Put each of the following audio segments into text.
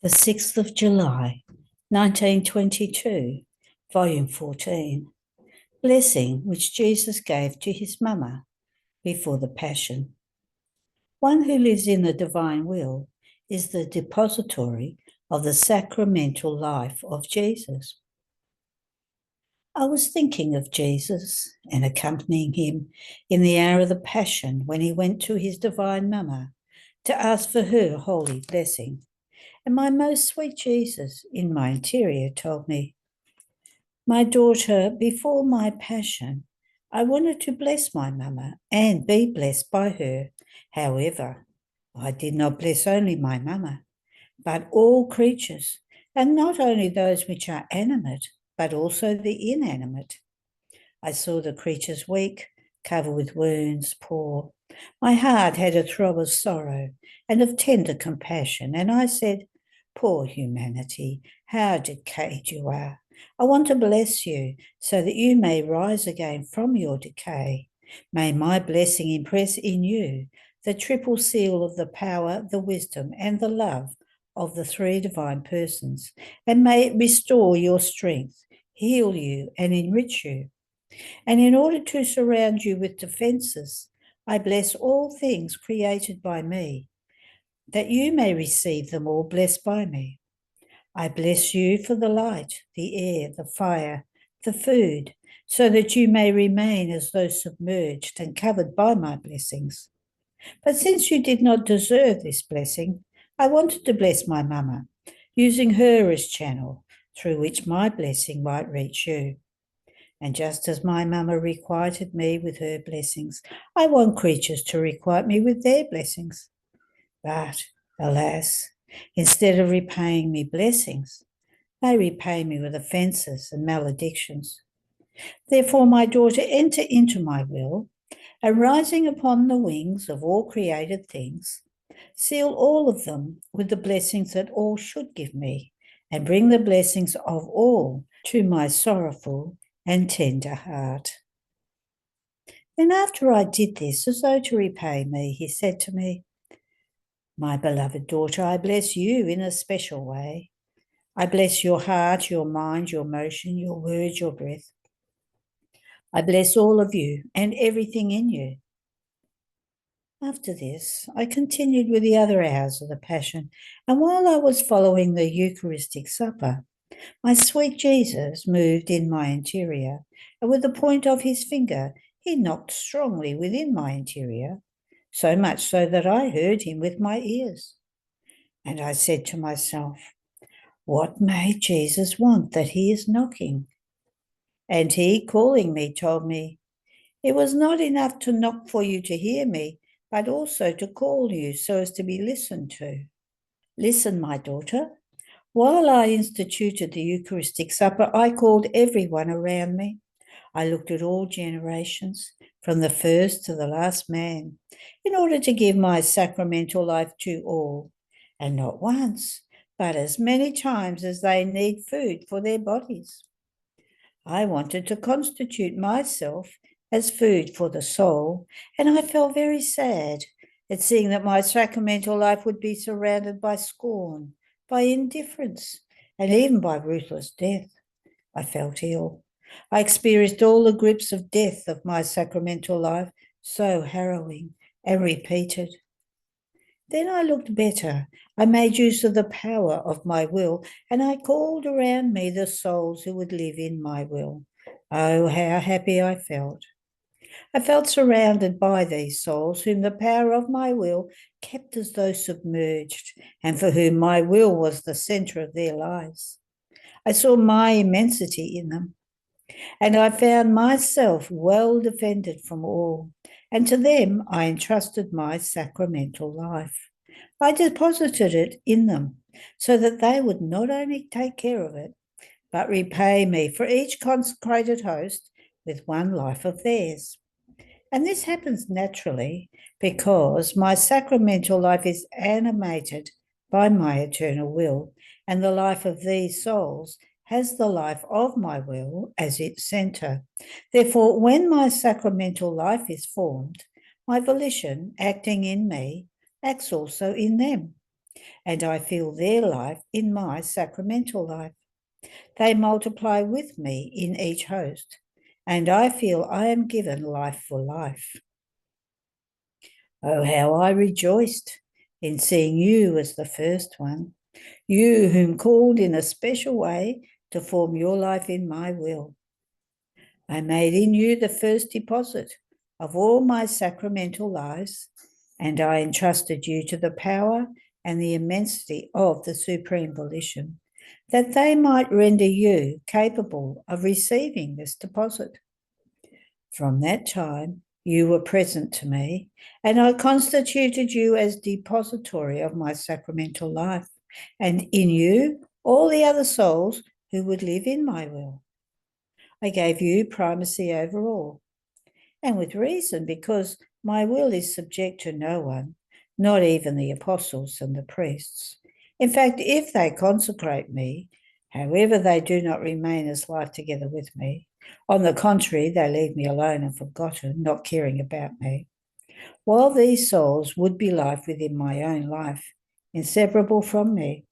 The 6th of July, 1922, Volume 14. Blessing which Jesus gave to his mama before the Passion. One who lives in the divine will is the depository of the sacramental life of Jesus. I was thinking of Jesus and accompanying him in the hour of the Passion when he went to his divine mama to ask for her holy blessing. And my most sweet Jesus in my interior told me, "My daughter, before my Passion, I wanted to bless my mama and be blessed by her. However, I did not bless only my mama, but all creatures, and not only those which are animate, but also the inanimate. I saw the creatures weak, covered with wounds, poor. My heart had a throb of sorrow and of tender compassion, and I said, 'Poor humanity, how decayed you are. I want to bless you so that you may rise again from your decay. May my blessing impress in you the triple seal of the power, the wisdom, and the love of the three divine persons, and may it restore your strength, heal you, and enrich you. And in order to surround you with defenses, I bless all things created by me, that you may receive them all blessed by me. I bless you for the light, the air, the fire, the food, so that you may remain as though submerged and covered by my blessings. But since you did not deserve this blessing, I wanted to bless my mama, using her as channel through which my blessing might reach you. And just as my mama requited me with her blessings, I want creatures to requite me with their blessings. But, alas, instead of repaying me blessings, they repay me with offences and maledictions. Therefore, my daughter, enter into my will, and rising upon the wings of all created things, seal all of them with the blessings that all should give me, and bring the blessings of all to my sorrowful and tender heart." Then after I did this, as though to repay me, he said to me, "My beloved daughter, I bless you in a special way. I bless your heart, your mind, your motion, your words, your breath. I bless all of you and everything in you." After this, I continued with the other hours of the Passion, and while I was following the Eucharistic supper, my sweet Jesus moved in my interior, and with the point of his finger, he knocked strongly within my interior, so much so that I heard him with my ears. And I said to myself, "What may Jesus want that he is knocking?" And he, calling me, told me, "It was not enough to knock for you to hear me, but also to call you so as to be listened to. Listen, my daughter. While I instituted the Eucharistic supper, I called everyone around me. I looked at all generations, from the first to the last man, in order to give my sacramental life to all, and not once, but as many times as they need food for their bodies. I wanted to constitute myself as food for the soul, and I felt very sad at seeing that my sacramental life would be surrounded by scorn, by indifference, and even by ruthless death. I felt ill. I experienced all the grips of death of my sacramental life, so harrowing and repeated. Then I looked better. I made use of the power of my will, and I called around me the souls who would live in my will. Oh, how happy I felt. I felt surrounded by these souls whom the power of my will kept as though submerged, and for whom my will was the centre of their lives. I saw my immensity in them, and I found myself well defended from all, and to them I entrusted my sacramental life. I deposited it in them so that they would not only take care of it, but repay me for each consecrated host with one life of theirs. And this happens naturally because my sacramental life is animated by my eternal will, and the life of these souls has the life of my will as its centre. Therefore, when my sacramental life is formed, my volition acting in me acts also in them. and I feel their life in my sacramental life. They multiply with me in each host, and I feel I am given life for life. Oh, how I rejoiced in seeing you as the first one, you whom called in a special way to form your life in my will. I made in you the first deposit of all my sacramental lives, and I entrusted you to the power and the immensity of the Supreme Volition, that they might render you capable of receiving this deposit. From that time, you were present to me, and I constituted you as depository of my sacramental life, and in you, all the other souls who would live in my will. I gave you primacy over all, and with reason, because my will is subject to no one, not even the apostles and the priests. In fact, if they consecrate me, however, they do not remain as life together with me. On the contrary, they leave me alone and forgotten, not caring about me. While these souls would be life within my own life, inseparable from me.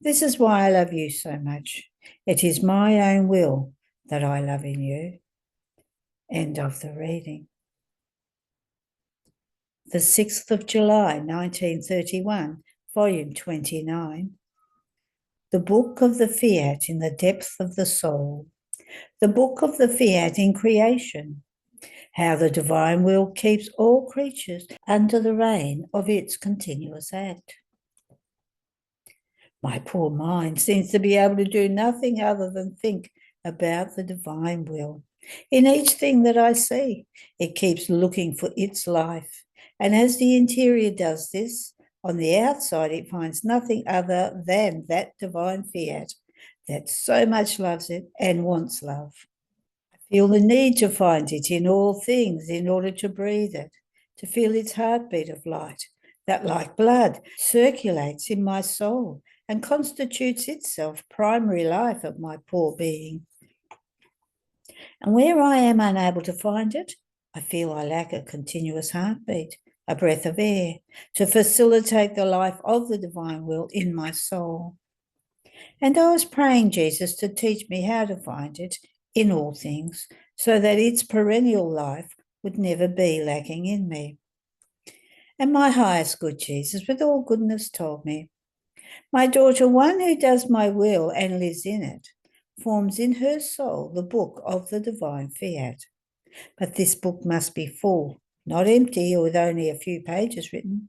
This is why I love you so much. It is my own will that I love in you. End of the reading. The 6th of July, 1931, volume 29. The Book of the Fiat in the Depth of the Soul. The Book of the Fiat in Creation. How the divine will keeps all creatures under the reign of its continuous act. My poor mind seems to be able to do nothing other than think about the divine will. In each thing that I see, it keeps looking for its life. And as the interior does this, on the outside it finds nothing other than that divine fiat that so much loves it and wants love. I feel the need to find it in all things in order to breathe it, to feel its heartbeat of light, that like blood circulates in my soul and constitutes itself primary life of my poor being. And where I am unable to find it, I feel I lack a continuous heartbeat, a breath of air, to facilitate the life of the divine will in my soul. And I was praying Jesus to teach me how to find it in all things, so that its perennial life would never be lacking in me. And my highest good Jesus, with all goodness, told me, my daughter, one who does my will and lives in it, forms in her soul the book of the divine fiat. But this book must be full, not empty or with only a few pages written.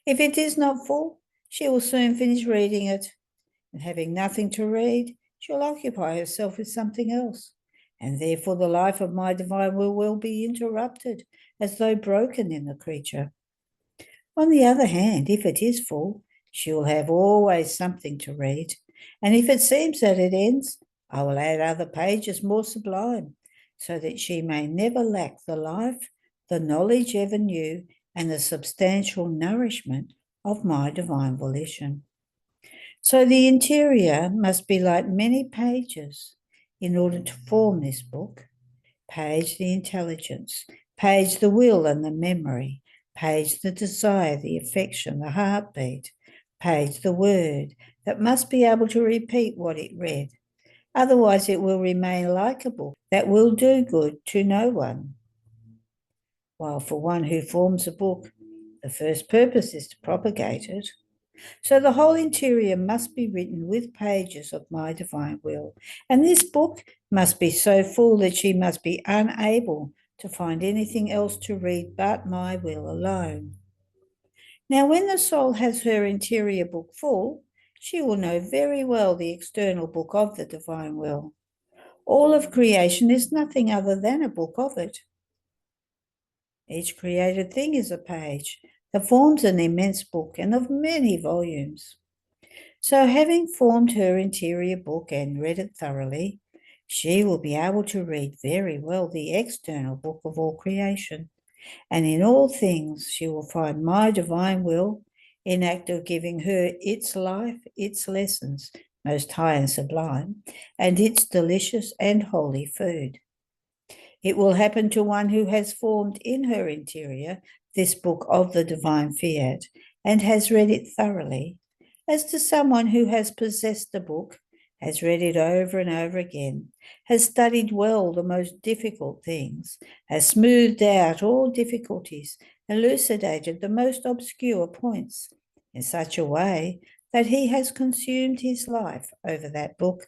If it is not full, she will soon finish reading it, and having nothing to read, she'll occupy herself with something else, and therefore the life of my divine will be interrupted, as though broken in the creature. On the other hand, if it is full, she will have always something to read, and if it seems that it ends, I will add other pages more sublime, so that she may never lack the life, the knowledge ever new, and the substantial nourishment of my divine volition. So the interior must be like many pages in order to form this book. Page the intelligence, page the will and the memory, page the desire, the affection, the heartbeat, page the word that must be able to repeat what it read. Otherwise it will remain like a book that will do good to no one. While for one who forms a book, the first purpose is to propagate it. So the whole interior must be written with pages of my divine will, and this book must be so full that she must be unable to find anything else to read but my will alone. Now, when the soul has her interior book full, she will know very well the external book of the divine will. All of creation is nothing other than a book of it. Each created thing is a page that forms an immense book and of many volumes. So having formed her interior book and read it thoroughly, she will be able to read very well the external book of all creation. And in all things she will find my divine will in act of giving her its life, its lessons, most high and sublime, and its delicious and holy food. It will happen to one who has formed in her interior this book of the divine fiat and has read it thoroughly, as to someone who has possessed the book, has read it over and over again, has studied well the most difficult things, has smoothed out all difficulties, elucidated the most obscure points in such a way that he has consumed his life over that book.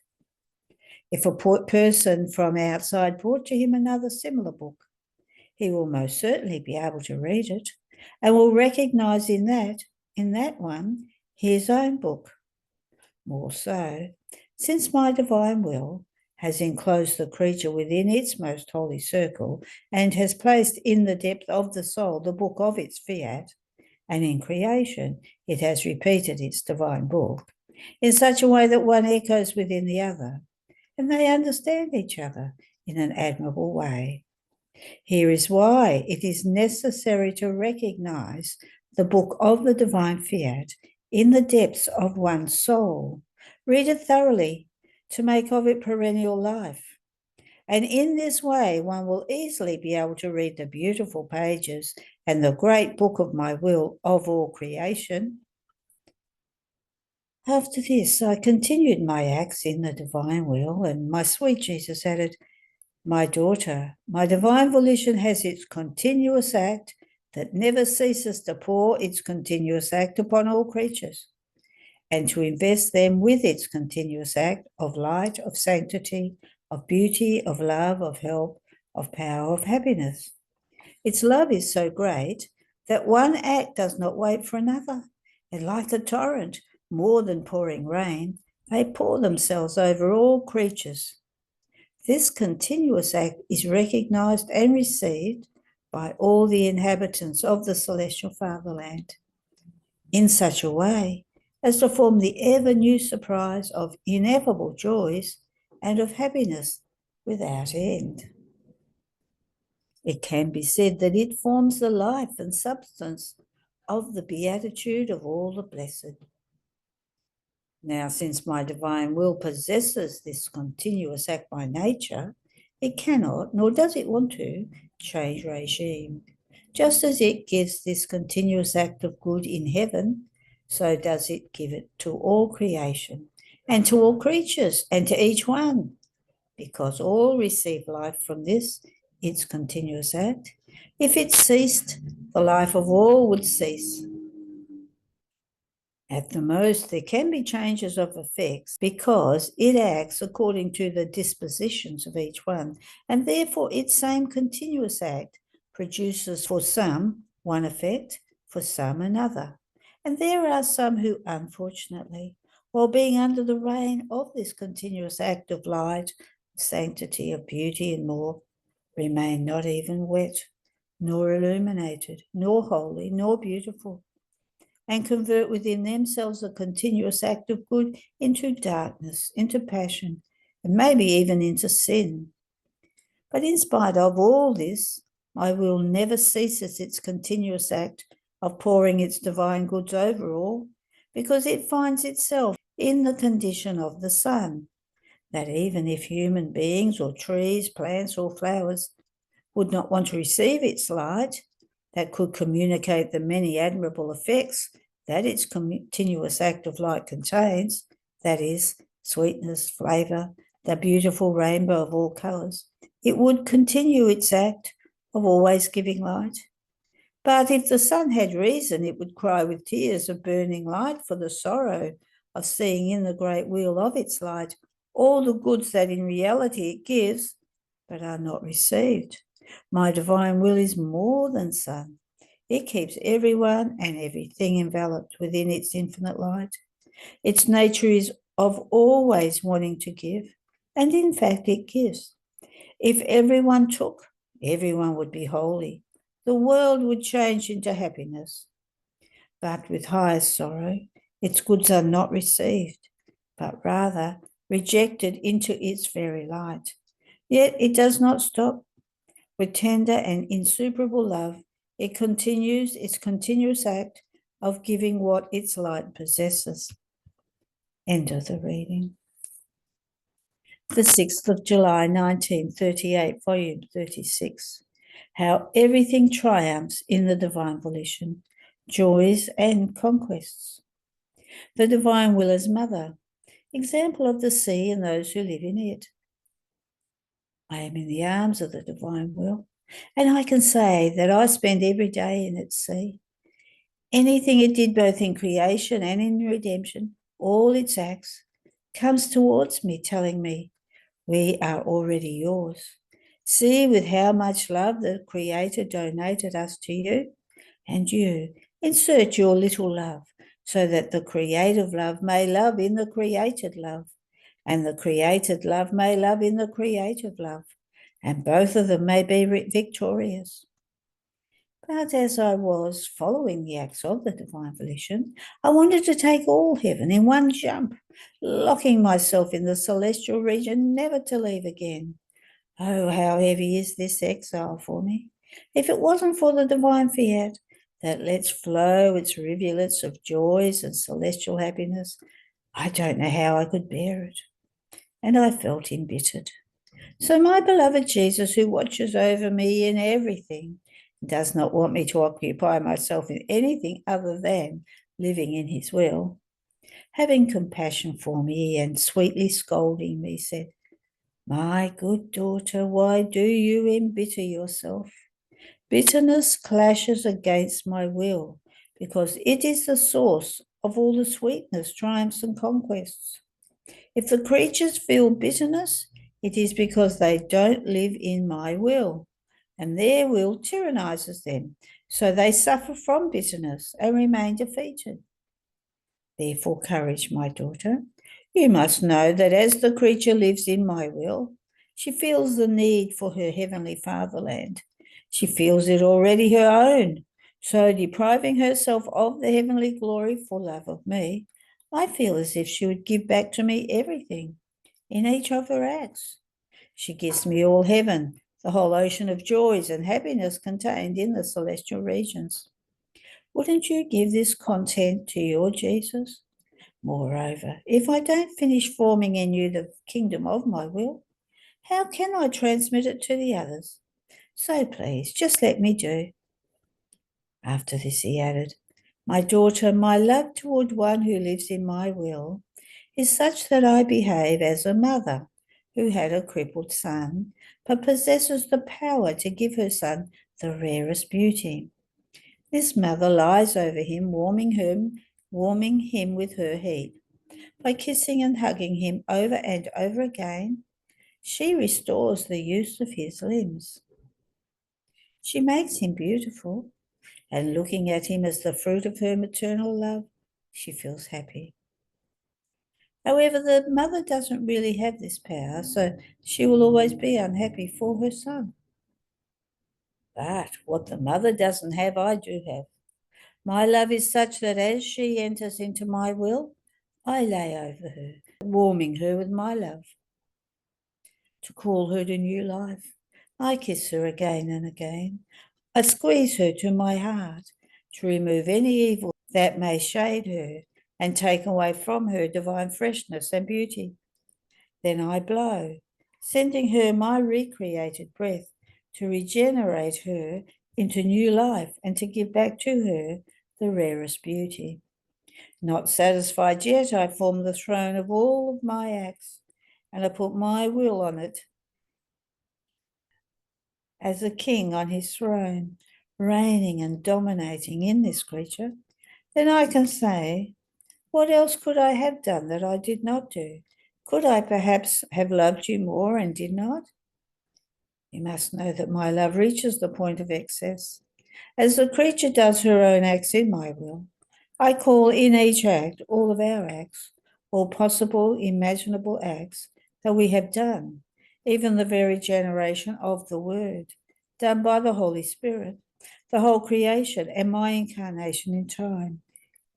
If a person from outside brought to him another similar book, he will most certainly be able to read it and will recognize in that one, his own book. More so, since my divine will has enclosed the creature within its most holy circle and has placed in the depth of the soul the book of its fiat, and in creation it has repeated its divine book in such a way that one echoes within the other, and they understand each other in an admirable way. Here is why it is necessary to recognize the book of the divine fiat in the depths of one's soul. Read it thoroughly to make of it perennial life. And in this way, one will easily be able to read the beautiful pages and the great book of my will of all creation. After this, I continued my acts in the divine will, and my sweet Jesus added, "My daughter, my divine volition has its continuous act that never ceases to pour its continuous act upon all creatures, and to invest them with its continuous act of light, of sanctity, of beauty, of love, of help, of power, of happiness. Its love is so great that one act does not wait for another, and like a torrent, more than pouring rain, they pour themselves over all creatures. This continuous act is recognized and received by all the inhabitants of the celestial fatherland in such a way as to form the ever new surprise of ineffable joys and of happiness without end. It can be said that it forms the life and substance of the beatitude of all the blessed. Now, since my divine will possesses this continuous act by nature, it cannot, nor does it want to, change regime. Just as it gives this continuous act of good in heaven, so does it give it to all creation, and to all creatures, and to each one, because all receive life from this, its continuous act. If it ceased, the life of all would cease. At the most, there can be changes of effects because it acts according to the dispositions of each one, and therefore its same continuous act produces for some one effect, for some another. And there are some who, unfortunately, while being under the reign of this continuous act of light, sanctity, of beauty, and more, remain not even wet, nor illuminated, nor holy, nor beautiful, and convert within themselves a continuous act of good into darkness, into passion, and maybe even into sin. But in spite of all this, my will never ceases its continuous act of pouring its divine goods over all, because it finds itself in the condition of the sun, that even if human beings or trees, plants or flowers would not want to receive its light, that could communicate the many admirable effects that its continuous act of light contains, that is, sweetness, flavour, the beautiful rainbow of all colours, it would continue its act of always giving light. But if the sun had reason, it would cry with tears of burning light for the sorrow of seeing in the great wheel of its light all the goods that in reality it gives, but are not received. My divine will is more than sun. It keeps everyone and everything enveloped within its infinite light. Its nature is of always wanting to give, and in fact it gives. If everyone took, everyone would be holy. The world would change into happiness. But with highest sorrow, its goods are not received, but rather rejected into its very light. Yet it does not stop. With tender and insuperable love, it continues its continuous act of giving what its light possesses. End of the reading. The 6th of July, 1938, volume 36. How everything triumphs in the divine volition, joys and conquests. The divine will as mother, example of the sea and those who live in it. I am in the arms of the divine will, and I can say that I spend every day in its sea. Anything it did both in creation and in redemption, all its acts, comes towards me, telling me, we are already yours. See with how much love the Creator donated us to you, and you insert your little love so that the creative love may love in the created love, and the created love may love in the creative love, and both of them may be victorious. But as I was following the acts of the divine volition, I wanted to take all heaven in one jump, locking myself in the celestial region, never to leave again. Oh, how heavy is this exile for me! If it wasn't for the divine fiat that lets flow its rivulets of joys and celestial happiness, I don't know how I could bear it. And I felt embittered. So my beloved Jesus, who watches over me in everything, does not want me to occupy myself in anything other than living in his will, having compassion for me and sweetly scolding me, said, my good daughter, why do you embitter yourself? Bitterness clashes against my will, because it is the source of all the sweetness, triumphs, and conquests. If the creatures feel bitterness, it is because they don't live in my will, and their will tyrannizes them, so they suffer from bitterness and remain defeated. Therefore, courage, my daughter. You must know that as the creature lives in my will, she feels the need for her heavenly fatherland. She feels it already her own. So, depriving herself of the heavenly glory for love of me, I feel as if she would give back to me everything in each of her acts. She gives me all heaven, the whole ocean of joys and happiness contained in the celestial regions. Wouldn't you give this content to your Jesus? Moreover, if I don't finish forming in you the kingdom of my will, how can I transmit it to the others? So please, just let me do. After this, he added, my daughter, my love toward one who lives in my will is such that I behave as a mother who had a crippled son, but possesses the power to give her son the rarest beauty. This mother lies over him, warming him with her heat. By kissing and hugging him over and over again, she restores the use of his limbs. She makes him beautiful, and looking at him as the fruit of her maternal love, she feels happy. However, the mother doesn't really have this power, so she will always be unhappy for her son. But what the mother doesn't have, I do have. My love is such that as she enters into my will, I lay over her, warming her with my love, to call her to new life. I kiss her again and again. I squeeze her to my heart to remove any evil that may shade her and take away from her divine freshness and beauty. Then I blow, sending her my recreated breath to regenerate her into new life and to give back to her the rarest beauty. Not satisfied yet, I form the throne of all of my acts, and I put my will on it as a king on his throne, reigning and dominating in this creature. Then I can say, what else could I have done that I did not do? Could I perhaps have loved you more and did not? You must know that my love reaches the point of excess. As the creature does her own acts in my will, I call in each act all of our acts, all possible, imaginable acts that we have done, even the very generation of the Word, done by the Holy Spirit, the whole creation, and my incarnation in time.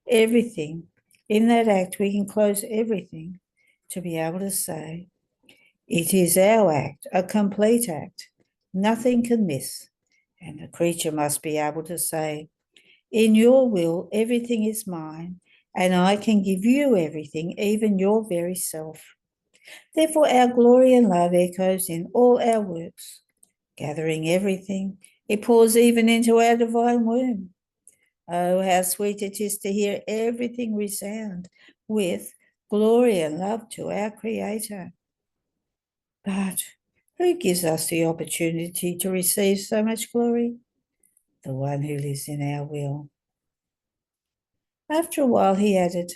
Everything. In that act, we can close everything to be able to say, it is our act, a complete act. Nothing can miss. And the creature must be able to say, in your will, everything is mine, and I can give you everything, even your very self. Therefore, our glory and love echoes in all our works. Gathering everything, it pours even into our divine womb. Oh, how sweet it is to hear everything resound with glory and love to our Creator. But who gives us the opportunity to receive so much glory? The one who lives in our will. After a while, he added,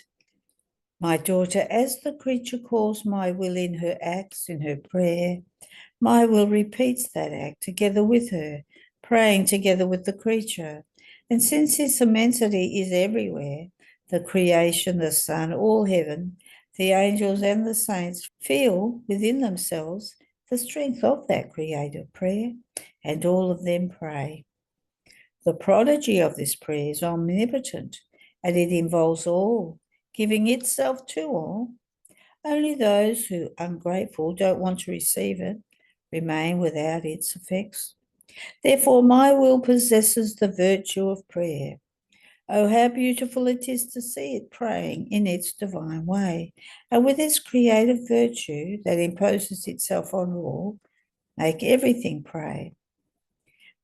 my daughter, as the creature calls my will in her acts, in her prayer, my will repeats that act together with her, praying together with the creature. And since its immensity is everywhere, the creation, the sun, all heaven, the angels and the saints feel within themselves the strength of that creative prayer, and all of them pray. The prodigy of this prayer is omnipotent, and it involves all, giving itself to all. Only those who, ungrateful, don't want to receive it, remain without its effects. Therefore, my will possesses the virtue of prayer. Oh, how beautiful it is to see it praying in its divine way, and with its creative virtue that imposes itself on all, make everything pray.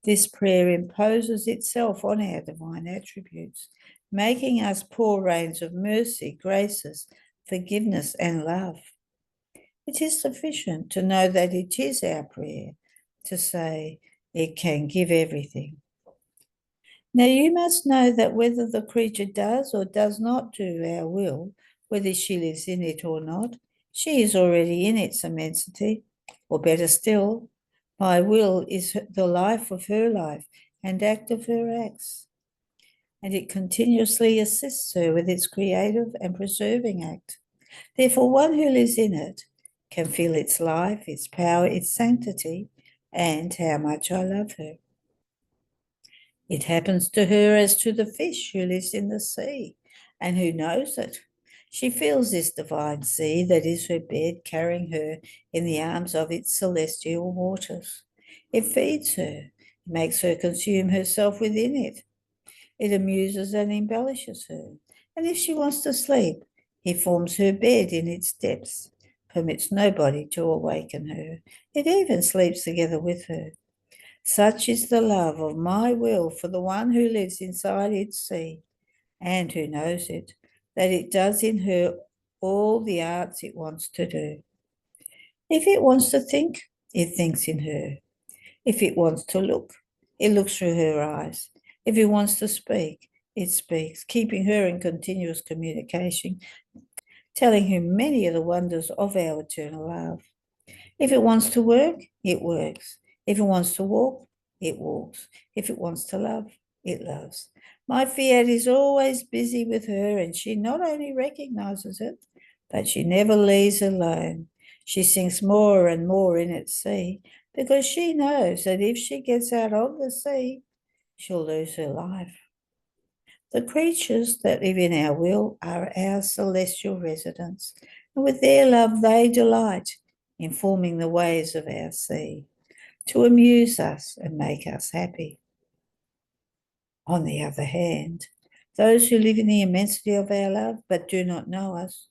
This prayer imposes itself on our divine attributes, making us pour rains of mercy, graces, forgiveness, and love. It is sufficient to know that it is our prayer, to say it can give everything. Now you must know that whether the creature does or does not do our will, whether she lives in it or not, she is already in its immensity, or better still, my will is the life of her life and act of her acts, and it continuously assists her with its creative and preserving act. Therefore, one who lives in it can feel its life, its power, its sanctity, and how much I love her. It happens to her as to the fish who lives in the sea and who knows it. She feels this divine sea that is her bed, carrying her in the arms of its celestial waters. It feeds her, makes her consume herself within it. It amuses and embellishes her. And if she wants to sleep, he forms her bed in its depths, permits nobody to awaken her. It even sleeps together with her. Such is the love of my will for the one who lives inside its sea and who knows it, that it does in her all the arts it wants to do. If it wants to think, it thinks in her. If it wants to look, it looks through her eyes. If it wants to speak, it speaks, keeping her in continuous communication, telling her many of the wonders of our eternal love. If it wants to work, it works. If it wants to walk, it walks. If it wants to love, it loves. My fiat is always busy with her, and she not only recognizes it, but she never leaves alone. She sinks more and more in its sea, because she knows that if she gets out of the sea, she'll lose her life. The creatures that live in our will are our celestial residents, and with their love they delight in forming the waves of our sea to amuse us and make us happy. On the other hand, those who live in the immensity of our love but do not know us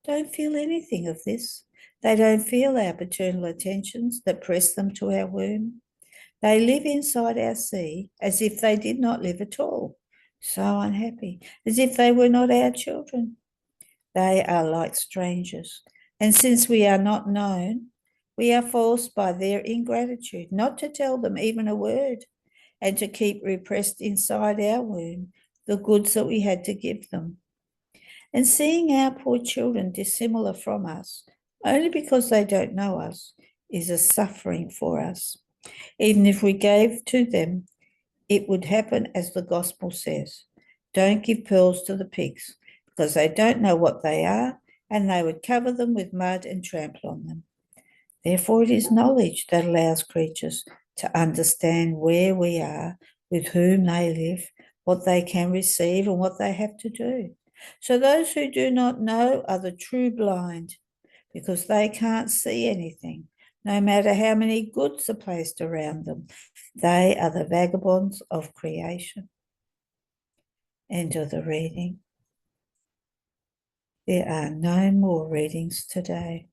don't feel anything of this. They don't feel our paternal attentions that press them to our womb. They live inside our sea as if they did not live at all, so unhappy, as if they were not our children. They are like strangers, and since we are not known, we are forced by their ingratitude not to tell them even a word, and to keep repressed inside our womb the goods that we had to give them. And seeing our poor children dissimilar from us, only because they don't know us, is a suffering for us. Even if we gave to them, it would happen as the gospel says. Don't give pearls to the pigs, because they don't know what they are, and they would cover them with mud and trample on them. Therefore, it is knowledge that allows creatures to understand where we are, with whom they live, what they can receive, and what they have to do. So those who do not know are the true blind, because they can't see anything, no matter how many goods are placed around them. They are the vagabonds of creation. End of the reading. There are no more readings today.